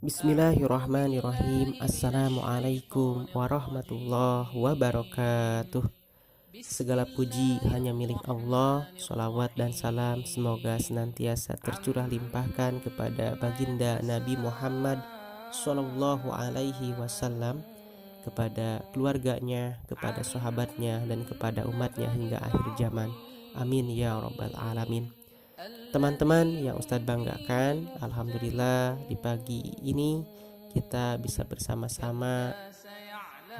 Bismillahirrahmanirrahim. Assalamualaikum warahmatullahi wabarakatuh. Segala puji hanya milik Allah. Sholawat dan salam semoga senantiasa tercurah limpahkan kepada baginda Nabi Muhammad Sallallahu Alaihi Wasallam, kepada keluarganya, kepada sahabatnya, dan kepada umatnya hingga akhir zaman. Amin ya rabbal alamin. Teman-teman yang Ustadz banggakan, alhamdulillah di pagi ini kita bisa bersama-sama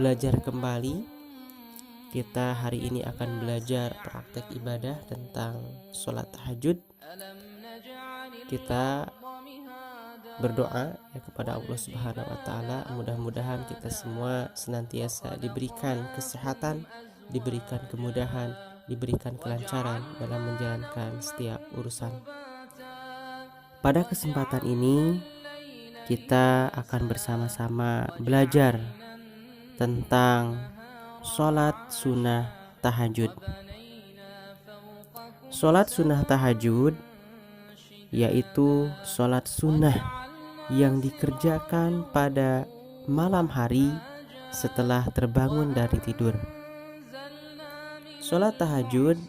belajar kembali. Kita hari ini akan belajar praktek ibadah tentang sholat tahajud. Kita berdoa ya kepada Allah Subhanahu wa taala, mudah-mudahan kita semua senantiasa diberikan kesehatan, diberikan kemudahan, diberikan kelancaran dalam menjalankan setiap urusan. Pada kesempatan ini kita akan bersama-sama belajar tentang sholat sunnah tahajud. Sholat sunnah tahajud yaitu sholat sunnah yang dikerjakan pada malam hari setelah terbangun dari tidur. Sholat tahajud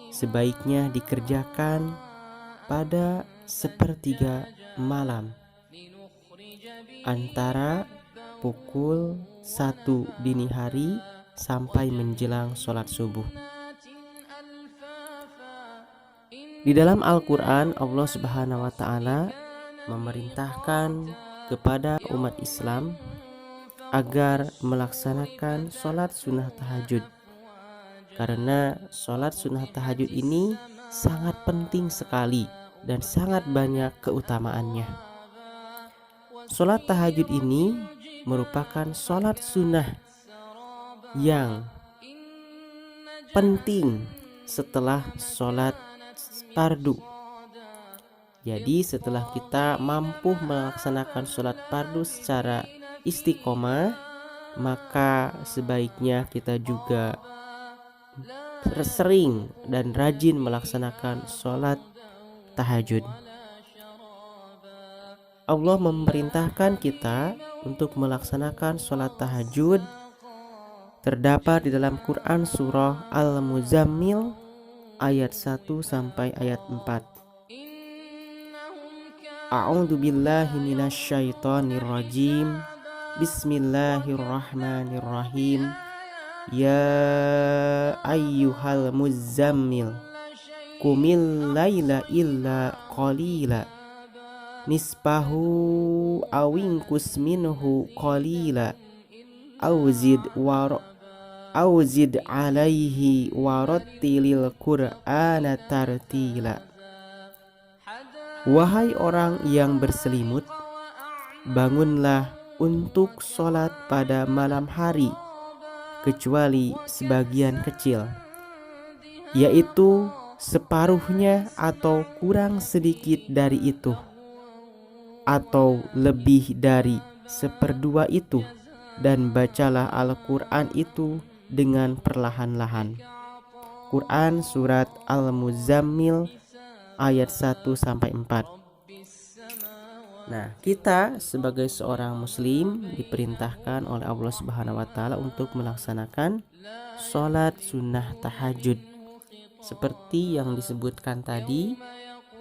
sebaiknya dikerjakan pada sepertiga malam, antara pukul 1 dini hari sampai menjelang sholat subuh. Di dalam Al-Quran, Allah Subhanahu wa Ta'ala memerintahkan kepada umat Islam agar melaksanakan sholat sunnah tahajud, karena sholat sunnah tahajud ini sangat penting sekali dan sangat banyak keutamaannya. Sholat tahajud ini merupakan sholat sunnah yang penting setelah sholat fardu. Jadi setelah kita mampu melaksanakan sholat fardu secara istiqomah, maka sebaiknya kita juga sering dan rajin melaksanakan sholat tahajud. Allah memerintahkan kita untuk melaksanakan sholat tahajud terdapat di dalam Quran surah Al-Muzammil ayat 1 sampai ayat 4. A'udzu billahi minasyaitonir rajim. Bismillahirrahmanirrahim. Ya ayyuhal muzammil qumil laila illa qalila nisbahu awinkus minhu qalila Auzid alaihi warattilil Qur'ana tartila. Wahai orang yang berselimut, bangunlah untuk sholat pada malam hari, kecuali sebagian kecil, yaitu separuhnya atau kurang sedikit dari itu, atau lebih dari seperdua itu, dan bacalah Al-Quran itu dengan perlahan-lahan. Quran surat Al-Muzammil ayat 1 sampai 4. Nah, kita sebagai seorang muslim diperintahkan oleh Allah Subhanahu wa taala untuk melaksanakan sholat sunnah tahajud seperti yang disebutkan tadi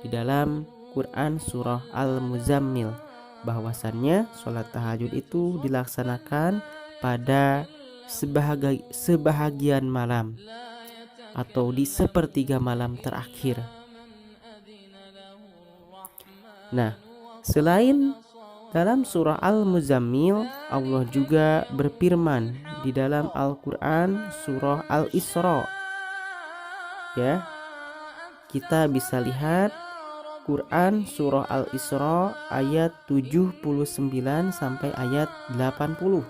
di dalam Quran surah Al-Muzammil, bahwasannya sholat tahajud itu dilaksanakan pada sebahagian malam atau di sepertiga malam terakhir. Nah, selain dalam surah Al-Muzammil, Allah juga berfirman di dalam Al-Quran surah Al-Isra. Ya, kita bisa lihat Quran surah Al-Isra ayat 79 sampai ayat 80.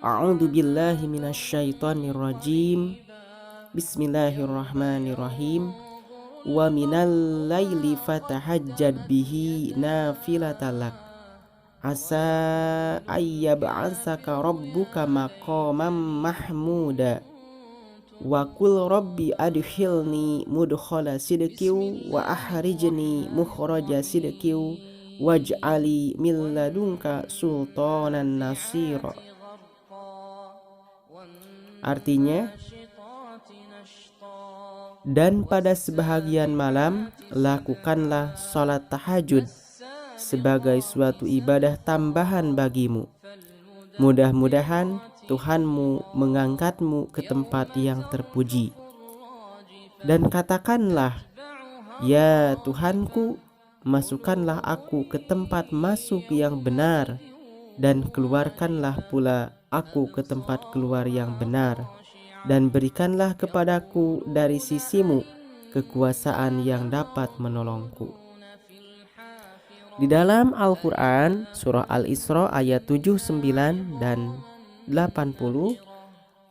A'udzu billahi minasyaitonir rajim. Bismillahirrahmanirrahim. Wa minal laili fatahajjad bihi nafilatalak asa ayyab'asaka rabbuka maqaman mahmuda wa qul rabbi adkhilni mudkhala sidqiu wa ahrijni mukhraja sidqiu waj'ali min ladunka sultanan nasira. Artinya, dan pada sebahagian malam lakukanlah sholat tahajud sebagai suatu ibadah tambahan bagimu. Mudah-mudahan Tuhanmu mengangkatmu ke tempat yang terpuji. Dan katakanlah, ya Tuhanku, masukkanlah aku ke tempat masuk yang benar, dan keluarkanlah pula aku ke tempat keluar yang benar, dan berikanlah kepadaku dari sisimu kekuasaan yang dapat menolongku. Di dalam Al-Quran, surah Al-Isra ayat 79 dan 80,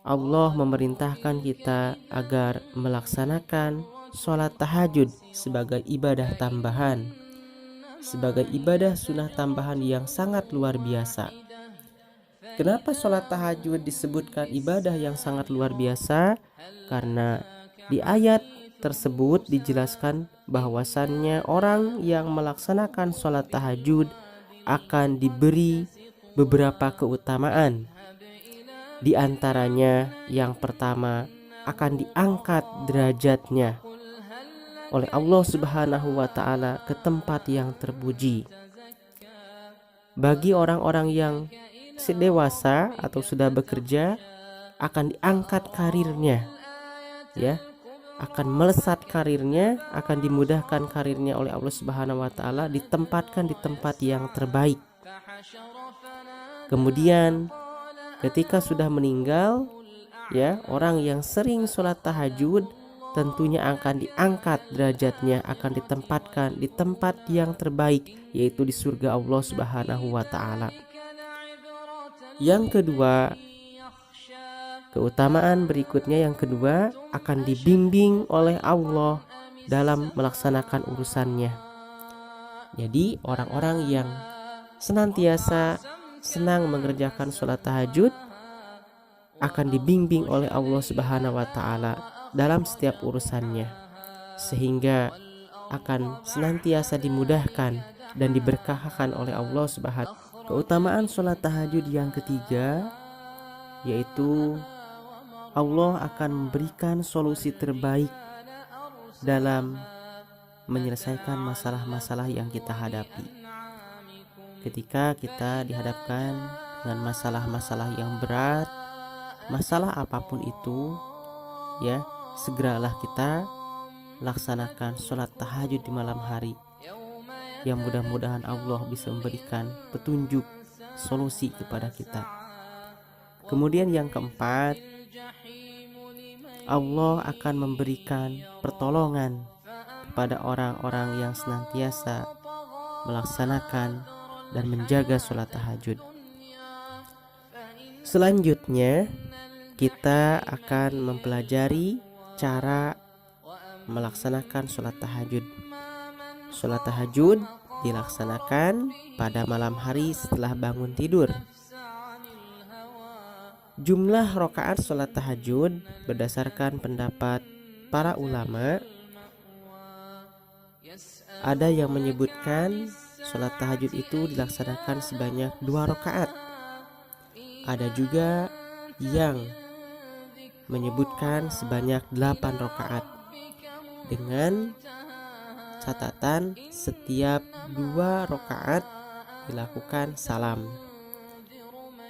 Allah memerintahkan kita agar melaksanakan sholat tahajud sebagai ibadah tambahan, sebagai ibadah sunnah tambahan yang sangat luar biasa. Kenapa sholat tahajud disebutkan ibadah yang sangat luar biasa? Karena di ayat tersebut dijelaskan bahwasannya orang yang melaksanakan sholat tahajud akan diberi beberapa keutamaan. Di antaranya yang pertama, akan diangkat derajatnya oleh Allah Subhanahu wa Ta'ala ke tempat yang terpuji. Bagi orang-orang yang dewasa atau sudah bekerja, akan diangkat karirnya, ya, akan melesat karirnya, akan dimudahkan karirnya oleh Allah Subhanahu wa Ta'ala, ditempatkan di tempat yang terbaik. Kemudian ketika sudah meninggal, ya, orang yang sering sholat tahajud tentunya akan diangkat derajatnya, akan ditempatkan di tempat yang terbaik, yaitu di surga Allah Subhanahu wa Ta'ala. Yang kedua, keutamaan berikutnya yang kedua, akan dibimbing oleh Allah dalam melaksanakan urusannya. Jadi orang-orang yang senantiasa senang mengerjakan sholat tahajud akan dibimbing oleh Allah Subhanahu wa Ta'ala dalam setiap urusannya, sehingga akan senantiasa dimudahkan dan diberkahkan oleh Allah Subhanahu. Keutamaan sholat tahajud yang ketiga, yaitu Allah akan memberikan solusi terbaik dalam menyelesaikan masalah-masalah yang kita hadapi. Ketika kita dihadapkan dengan masalah-masalah yang berat, masalah apapun itu, ya, segeralah kita laksanakan sholat tahajud di malam hari, yang mudah-mudahan Allah bisa memberikan petunjuk solusi kepada kita. Kemudian yang keempat, Allah akan memberikan pertolongan kepada orang-orang yang senantiasa melaksanakan dan menjaga sholat tahajud. Selanjutnya kita akan mempelajari cara melaksanakan sholat tahajud. Sholat tahajud dilaksanakan pada malam hari setelah bangun tidur. Jumlah rakaat sholat tahajud berdasarkan pendapat para ulama, ada yang menyebutkan sholat tahajud itu dilaksanakan sebanyak 2 rakaat. Ada juga yang menyebutkan sebanyak 8 rakaat, dengan catatan setiap 2 rakaat dilakukan salam.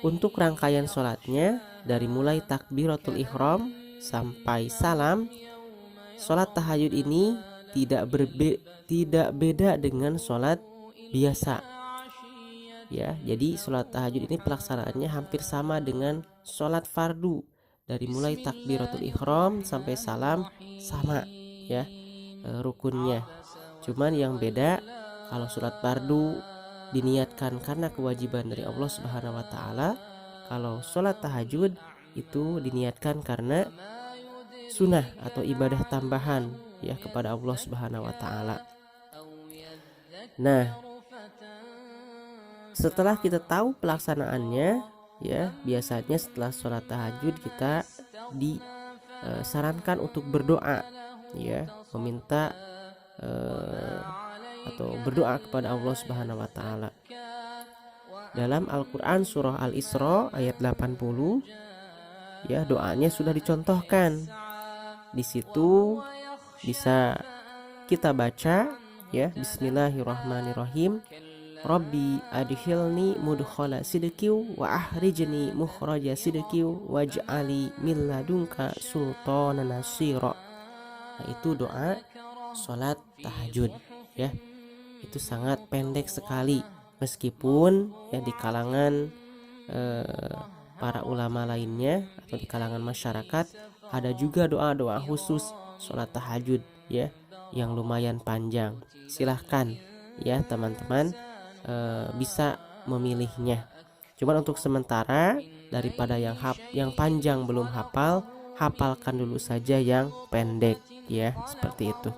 Untuk rangkaian sholatnya, dari mulai takbiratul ihram sampai salam, sholat tahajud ini tidak beda dengan sholat biasa, ya. Jadi sholat tahajud ini pelaksanaannya hampir sama dengan sholat fardu. Dari mulai takbiratul ihram sampai salam sama, ya, rukunnya. Cuman yang beda, kalau sholat fardu diniatkan karena kewajiban dari Allah Subhanahu wa Ta'ala. Kalau sholat tahajud itu diniatkan karena sunnah atau ibadah tambahan, ya, kepada Allah Subhanahu wa Ta'ala. Nah, setelah kita tahu pelaksanaannya, ya, biasanya setelah sholat tahajud kita disarankan untuk berdoa, ya, meminta atau berdoa kepada Allah Subhanahu wa taala. Dalam Al-Qur'an surah Al-Isra ayat 80 ya, doanya sudah dicontohkan. Di situ bisa kita baca ya, bismillahirrahmanirrahim. Rabbi adkhilni mudkhala sidqiu wa ahrijni mukhraja sidqiu waj'ali min ladunka sultanan nasira. Nah, itu doa salat tahajud ya. Itu sangat pendek sekali, meskipun ya di kalangan para ulama lainnya atau di kalangan masyarakat ada juga doa-doa khusus salat tahajud ya yang lumayan panjang. Silahkan ya teman-teman bisa memilihnya. Cuman untuk sementara, daripada yang panjang belum hafal, hafalkan dulu saja yang pendek ya, seperti itu.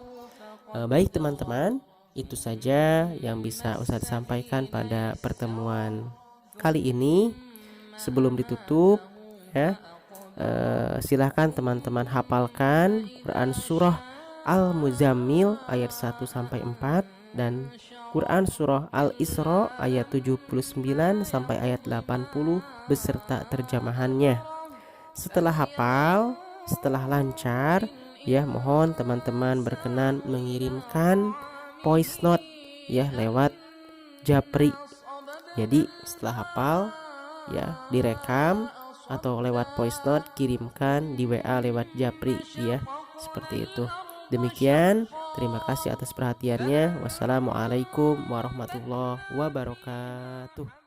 Baik teman-teman, itu saja yang bisa Ustadz sampaikan pada pertemuan kali ini. Sebelum ditutup ya, silahkan teman-teman hafalkan Quran surah Al-Muzammil ayat 1 sampai 4 dan Quran surah Al-Isra ayat 79 sampai ayat 80 beserta terjemahannya. Setelah hafal, setelah lancar ya, mohon teman-teman berkenan mengirimkan voice note ya lewat Japri. Jadi setelah hafal ya direkam atau lewat voice note kirimkan di WA lewat Japri ya, seperti itu. Demikian, terima kasih atas perhatiannya. Wassalamualaikum warahmatullahi wabarakatuh.